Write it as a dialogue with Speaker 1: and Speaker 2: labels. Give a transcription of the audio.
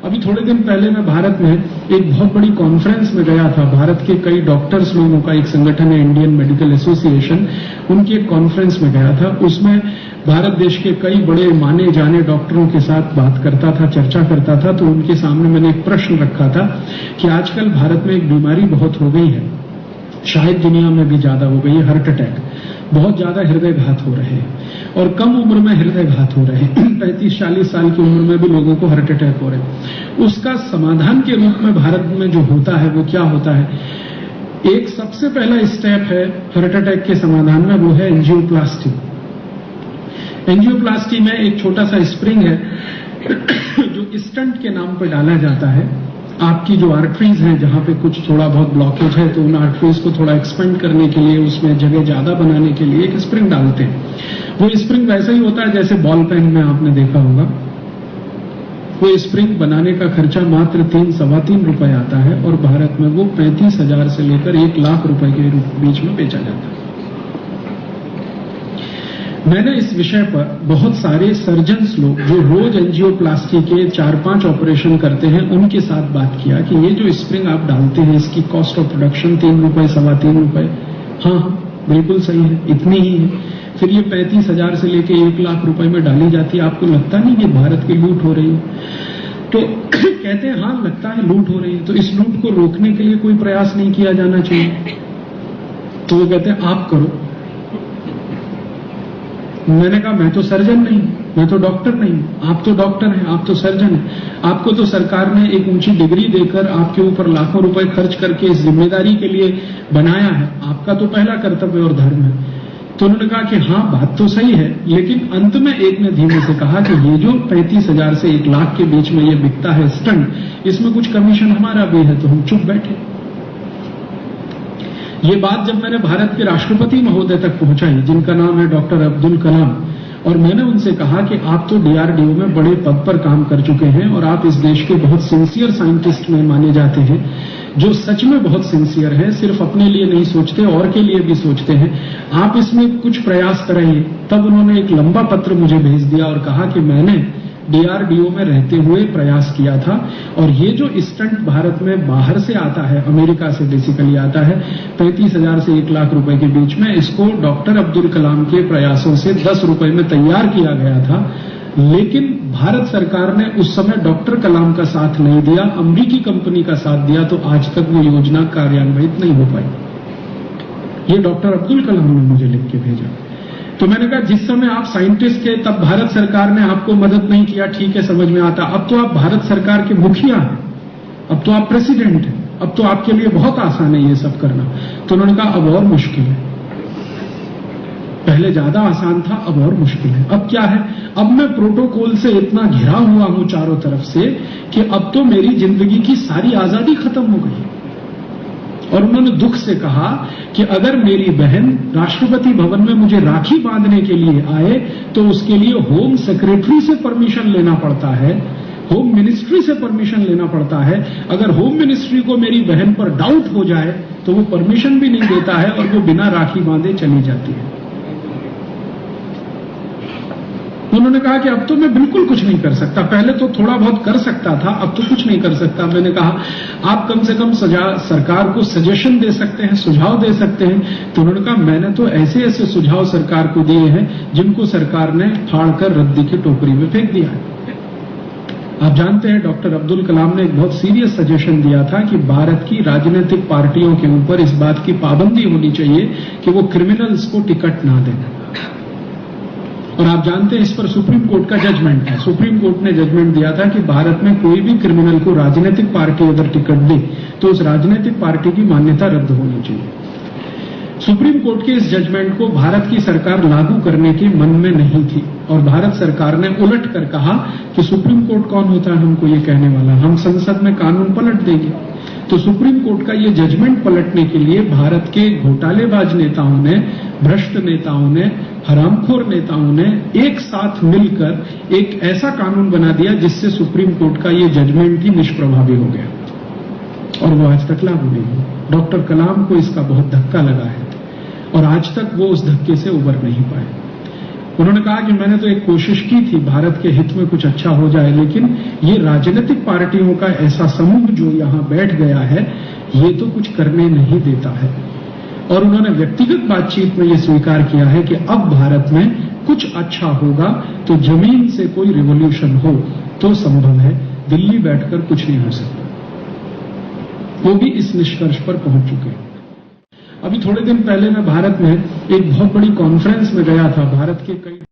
Speaker 1: अभी थोड़े दिन पहले मैं भारत में एक बहुत बड़ी कॉन्फ्रेंस में गया था। भारत के कई डॉक्टर्स लोगों का एक संगठन है, इंडियन मेडिकल एसोसिएशन, उनकी एक कॉन्फ्रेंस में गया था। उसमें भारत देश के कई बड़े माने जाने डॉक्टरों के साथ बात करता था, चर्चा करता था। तो उनके सामने मैंने एक प्रश्न रखा था कि आजकल भारत में एक बीमारी बहुत हो गई है, शायद दुनिया में भी ज्यादा हो गई है, हार्ट अटैक। बहुत ज्यादा हृदय घात हो रहे हैं और कम उम्र में हृदय घात हो रहे हैं। 35-40 साल की उम्र में भी लोगों को हार्ट अटैक हो रहे हैं। उसका समाधान के रूप में भारत में जो होता है वो क्या होता है? एक सबसे पहला स्टेप है हार्ट अटैक के समाधान में, वो है एंजियोप्लास्टी। एंजियोप्लास्टी में एक छोटा सा स्प्रिंग है जो स्टंट के नाम पर डाला जाता है। आपकी जो आर्टरीज हैं, जहां पे कुछ थोड़ा बहुत ब्लॉकेज है, तो उन आर्टरीज को थोड़ा एक्सपेंड करने के लिए, उसमें जगह ज्यादा बनाने के लिए एक स्प्रिंग डालते हैं। वो स्प्रिंग वैसा ही होता है जैसे बॉल पेन में आपने देखा होगा। वो स्प्रिंग बनाने का खर्चा मात्र 3-3.25 रुपए आता है और भारत में वो 35,000 से लेकर 1 लाख रुपए के बीच में बेचा जाता है। मैंने इस विषय पर बहुत सारे सर्जन्स लोग जो रोज एंजियोप्लास्टी के 4-5 ऑपरेशन करते हैं उनके साथ बात किया कि ये जो स्प्रिंग आप डालते हैं इसकी कॉस्ट ऑफ प्रोडक्शन 3 रुपए, 3.25 रुपए। हाँ, बिल्कुल सही है, इतनी ही है। फिर ये 35,000 से लेके 1 लाख रुपए में डाली जाती है। आपको लगता नहीं कि भारत की लूट हो रही है? तो कहते हैं हाँ, लगता है लूट हो रही है। तो इस लूट को रोकने के लिए कोई प्रयास नहीं किया जाना चाहिए? तो वो कहते हैं आप करो। मैंने कहा मैं तो सर्जन नहीं, मैं तो डॉक्टर नहीं। आप तो डॉक्टर हैं, आप तो सर्जन हैं। आपको तो सरकार ने एक ऊंची डिग्री देकर आपके ऊपर लाखों रुपए खर्च करके इस जिम्मेदारी के लिए बनाया है। आपका तो पहला कर्तव्य और धर्म है। तो उन्होंने कहा कि हाँ, बात तो सही है, लेकिन अंत में एक ने धीमे से कहा कि ये जो 35,000 से 1 लाख के बीच में ये बिकता है स्टंट, इसमें कुछ कमीशन हमारा भी है। तो हम चुप बैठे। ये बात जब मैंने भारत के राष्ट्रपति महोदय तक पहुंचाई, जिनका नाम है डॉक्टर अब्दुल कलाम, और मैंने उनसे कहा कि आप तो डीआरडीओ में बड़े पद पर काम कर चुके हैं और आप इस देश के बहुत सिंसियर साइंटिस्ट में माने जाते हैं, जो सच में बहुत सिंसियर है, सिर्फ अपने लिए नहीं सोचते और के लिए भी सोचते हैं। आप इसमें कुछ प्रयास कराइए। तब उन्होंने एक लंबा पत्र मुझे भेज दिया और कहा कि मैंने डीआरडीओ में रहते हुए प्रयास किया था और ये जो स्टंट भारत में बाहर से आता है, अमेरिका से बेसिकली आता है, 35,000 से 1 लाख रुपए के बीच में, इसको डॉक्टर अब्दुल कलाम के प्रयासों से 10 रुपए में तैयार किया गया था। लेकिन भारत सरकार ने उस समय डॉक्टर कलाम का साथ नहीं दिया, अमेरिकी कंपनी का साथ दिया, तो आज तक वो योजना कार्यान्वित नहीं हो पाई। ये डॉक्टर अब्दुल कलाम ने मुझे लिख के भेजा। तो मैंने कहा जिस समय आप साइंटिस्ट थे तब भारत सरकार ने आपको मदद नहीं किया, ठीक है, समझ में आता। अब तो आप भारत सरकार के मुखिया हैं, अब तो आप प्रेसिडेंट हैं, अब तो आपके लिए बहुत आसान है ये सब करना। तो उन्होंने कहा अब और मुश्किल है। पहले ज्यादा आसान था, अब और मुश्किल है। अब क्या है? अब मैं प्रोटोकॉल से इतना घिरा हुआ हूं चारों तरफ से कि अब तो मेरी जिंदगी की सारी आजादी खत्म हो गई। और उन्होंने दुख से कहा कि अगर मेरी बहन राष्ट्रपति भवन में मुझे राखी बांधने के लिए आए तो उसके लिए होम सेक्रेटरी से परमिशन लेना पड़ता है, होम मिनिस्ट्री से परमिशन लेना पड़ता है। अगर होम मिनिस्ट्री को मेरी बहन पर डाउट हो जाए तो वो परमिशन भी नहीं देता है और वो बिना राखी बांधे चली जाती है। उन्होंने कहा कि अब तो मैं बिल्कुल कुछ नहीं कर सकता, पहले तो थोड़ा बहुत कर सकता था, अब तो कुछ नहीं कर सकता। मैंने कहा आप कम से कम सरकार को सजेशन दे सकते हैं, सुझाव दे सकते हैं। तो उन्होंने कहा मैंने तो ऐसे ऐसे सुझाव सरकार को दिए हैं जिनको सरकार ने फाड़कर रद्दी की टोकरी में फेंक दिया है। आप जानते हैं डॉक्टर अब्दुल कलाम ने एक बहुत सीरियस सजेशन दिया था कि भारत की राजनीतिक पार्टियों के ऊपर इस बात की पाबंदी होनी चाहिए कि वो क्रिमिनल्स को टिकट ना दें। और आप जानते हैं इस पर सुप्रीम कोर्ट का जजमेंट है। सुप्रीम कोर्ट ने जजमेंट दिया था कि भारत में कोई भी क्रिमिनल को राजनीतिक पार्टी अगर टिकट दे तो उस राजनीतिक पार्टी की मान्यता रद्द होनी चाहिए। सुप्रीम कोर्ट के इस जजमेंट को भारत की सरकार लागू करने के मन में नहीं थी और भारत सरकार ने उलट कर कहा कि सुप्रीम कोर्ट कौन होता है हमको ये कहने वाला, हम संसद में कानून पलट देंगे। तो सुप्रीम कोर्ट का ये जजमेंट पलटने के लिए भारत के घोटालेबाज नेताओं ने, भ्रष्ट नेताओं ने, हरामखोर नेताओं ने एक साथ मिलकर एक ऐसा कानून बना दिया जिससे सुप्रीम कोर्ट का ये जजमेंट ही निष्प्रभावी हो गया और वो आज तक लागू नहीं हुआ। डॉक्टर कलाम को इसका बहुत धक्का लगा है और आज तक वो उस धक्के से उबर नहीं पाए। उन्होंने कहा कि मैंने तो एक कोशिश की थी भारत के हित में कुछ अच्छा हो जाए, लेकिन ये राजनीतिक पार्टियों का ऐसा समूह जो यहां बैठ गया है, ये तो कुछ करने नहीं देता है। और उन्होंने व्यक्तिगत बातचीत में ये स्वीकार किया है कि अब भारत में कुछ अच्छा होगा तो जमीन से कोई रिवॉल्यूशन हो तो संभव है, दिल्ली बैठकर कुछ नहीं हो सकता। वो भी इस निष्कर्ष पर पहुंच चुके हैं। अभी थोड़े दिन पहले मैं भारत में एक बहुत बड़ी कॉन्फ्रेंस में गया था। भारत के कई